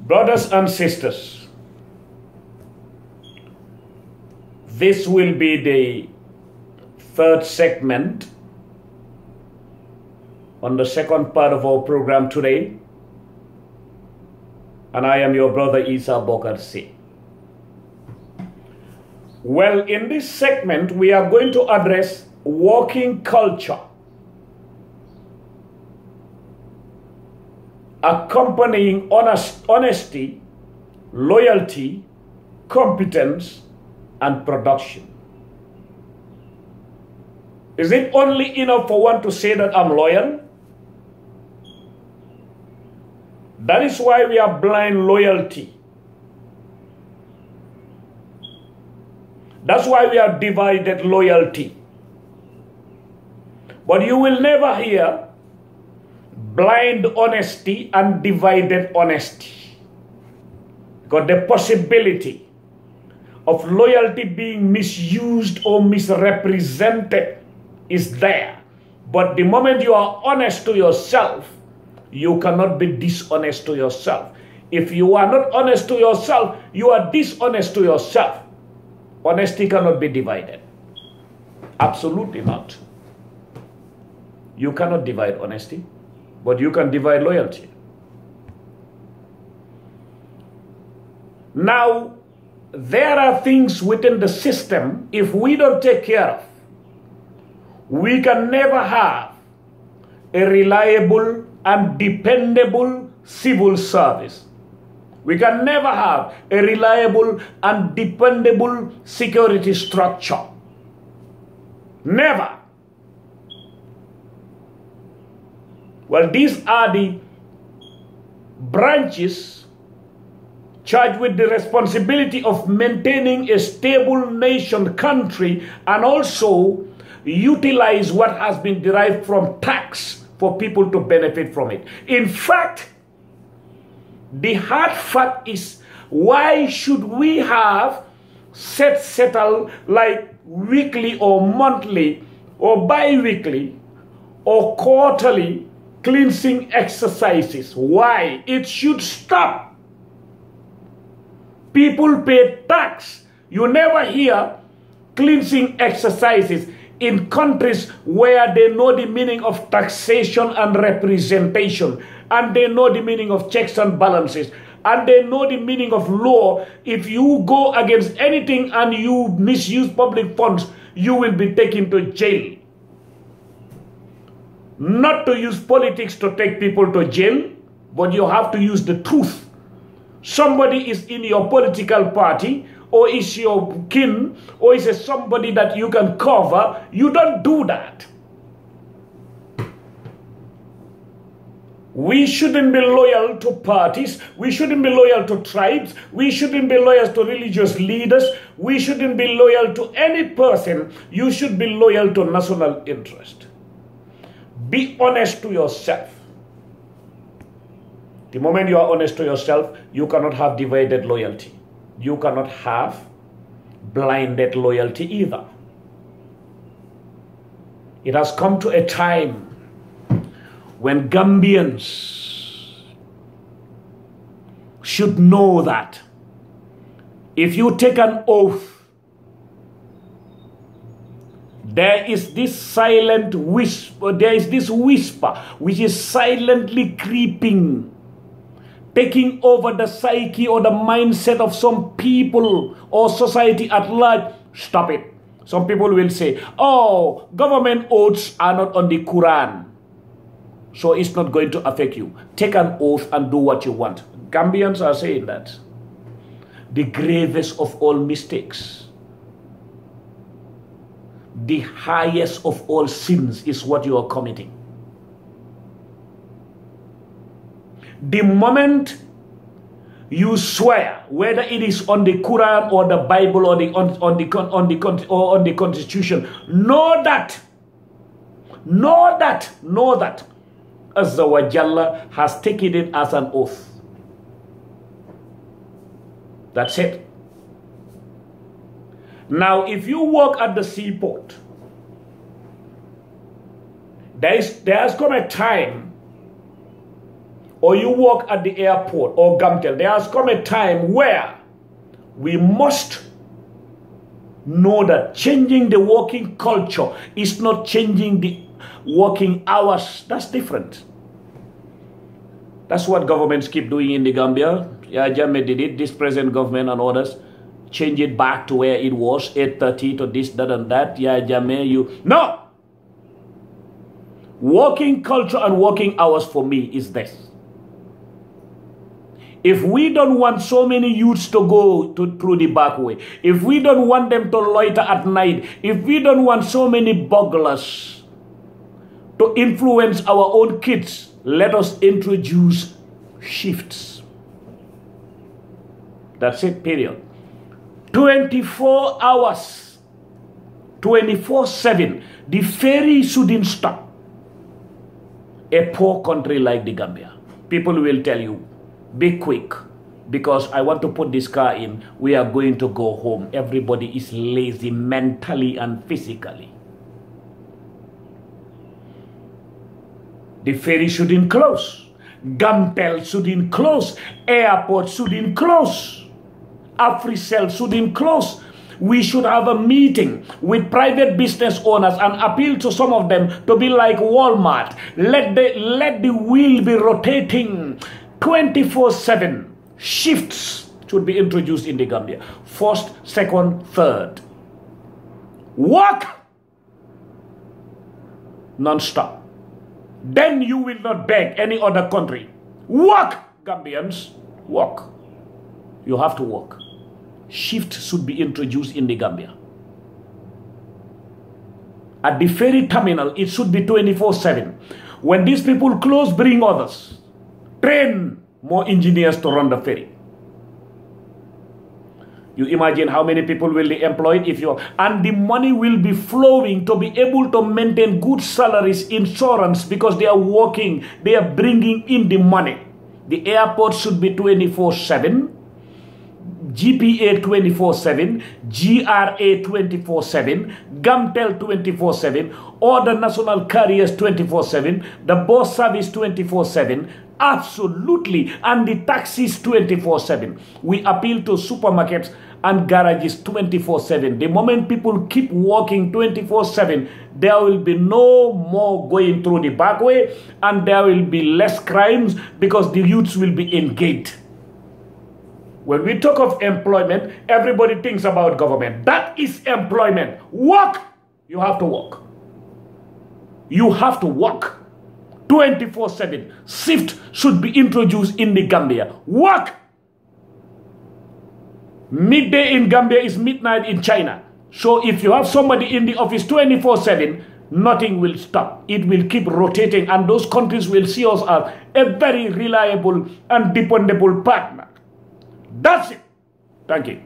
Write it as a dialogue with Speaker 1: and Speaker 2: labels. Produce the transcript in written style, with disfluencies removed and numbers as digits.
Speaker 1: Brothers and sisters, this will be the third segment on the second part of our program today, and I am your brother Isa Bokar C. Well, in this segment, we are going to address working culture, accompanying honesty, loyalty, competence, and production. Is it only enough for one to say that I'm loyal? That is why we are blind loyalty. That's why we are divided loyalty. But you will never hear blind honesty and divided honesty. Because the possibility of loyalty being misused or misrepresented is there. But the moment you are honest to yourself, you cannot be dishonest to yourself. If you are not honest to yourself, you are dishonest to yourself. Honesty cannot be divided. Absolutely not. You cannot divide honesty, but you can divide loyalty. Now, there are things within the system, if we don't take care of, we can never have a reliable and dependable civil service. We can never have a reliable and dependable security structure. Never. Well, these are the branches charged with the responsibility of maintaining a stable nation, country, and also utilize what has been derived from tax for people to benefit from it. In fact, the hard fact is, why should we have settle like weekly or monthly or bi-weekly or quarterly cleansing exercises? Why? It should stop. People pay tax. You never hear cleansing exercises in countries where they know the meaning of taxation and representation, and they know the meaning of checks and balances, and they know the meaning of law. If you go against anything and you misuse public funds, you will be taken to jail. Not to use politics to take people to jail, but you have to use the truth. Somebody is in your political party, or is your kin, or is it somebody that you can cover. You don't do that. We shouldn't be loyal to parties. We shouldn't be loyal to tribes. We shouldn't be loyal to religious leaders. We shouldn't be loyal to any person. You should be loyal to national interest. Be honest to yourself. The moment you are honest to yourself, you cannot have divided loyalty. You cannot have blinded loyalty either. It has come to a time when Gambians should know that if you take an oath, there is this silent whisper, there is this whisper which is silently creeping, taking over the psyche or the mindset of some people or society at large. Stop it. Some people will say, oh, government oaths are not on the Quran, so it's not going to affect you. Take an oath and do what you want. Gambians are saying that. The gravest of all mistakes, the highest of all sins is what you are committing. The moment you swear, whether it is on the Quran or the Bible or on the Constitution, know that Azza wa Jalla has taken it as an oath. That's it. Now, if you work at the seaport, there has come a time, or you work at the airport or Gamtel, there has come a time where we must know that changing the working culture is not changing the working hours. That's different. That's what governments keep doing in the Gambia. Yahya Jammeh did it, this present government and others. Change it back to where it was, 8:30 to this, that, and that. Yahya Jammeh, you... No! Working culture and working hours for me is this. If we don't want so many youths to go through the back way, if we don't want them to loiter at night, if we don't want so many burglars to influence our own kids, let us introduce shifts. That's it, period. 24 hours, 24/7. The ferry shouldn't stop. A poor country like the Gambia, people will tell you, be quick, because I want to put this car in, we are going to go home. Everybody is lazy mentally and physically. The ferry shouldn't close. Gampel shouldn't close. Airport shouldn't close. AfriCell shouldn't close. We should have a meeting with private business owners and appeal to some of them to be like Walmart. Let the wheel be rotating 24/7. Shifts should be introduced in the Gambia. First, second, third. Work non-stop. Then you will not beg any other country. Work, Gambians. Work. You have to work. Shift should be introduced in the Gambia. At the ferry terminal, it should be 24/7. When these people close, bring others. Train more engineers to run the ferry. You imagine how many people will be employed and the money will be flowing to be able to maintain good salaries, insurance, because they are working, they are bringing in the money. The airport should be 24/7. GPA 24/7, GRA 24/7, Gamtel 24/7, all the national carriers 24/7, the bus service 24/7, absolutely, and the taxis 24/7. We appeal to supermarkets and garages 24/7. The moment people keep working 24/7, there will be no more going through the back way, and there will be less crimes because the youths will be engaged. When we talk of employment, everybody thinks about government. That is employment. Work. You have to work. You have to work. 24/7. Shift should be introduced in the Gambia. Work. Midday in Gambia is midnight in China. So if you have somebody in the office 24/7, nothing will stop. It will keep rotating, and those countries will see us as a very reliable and dependable partner. That's it. Thank you.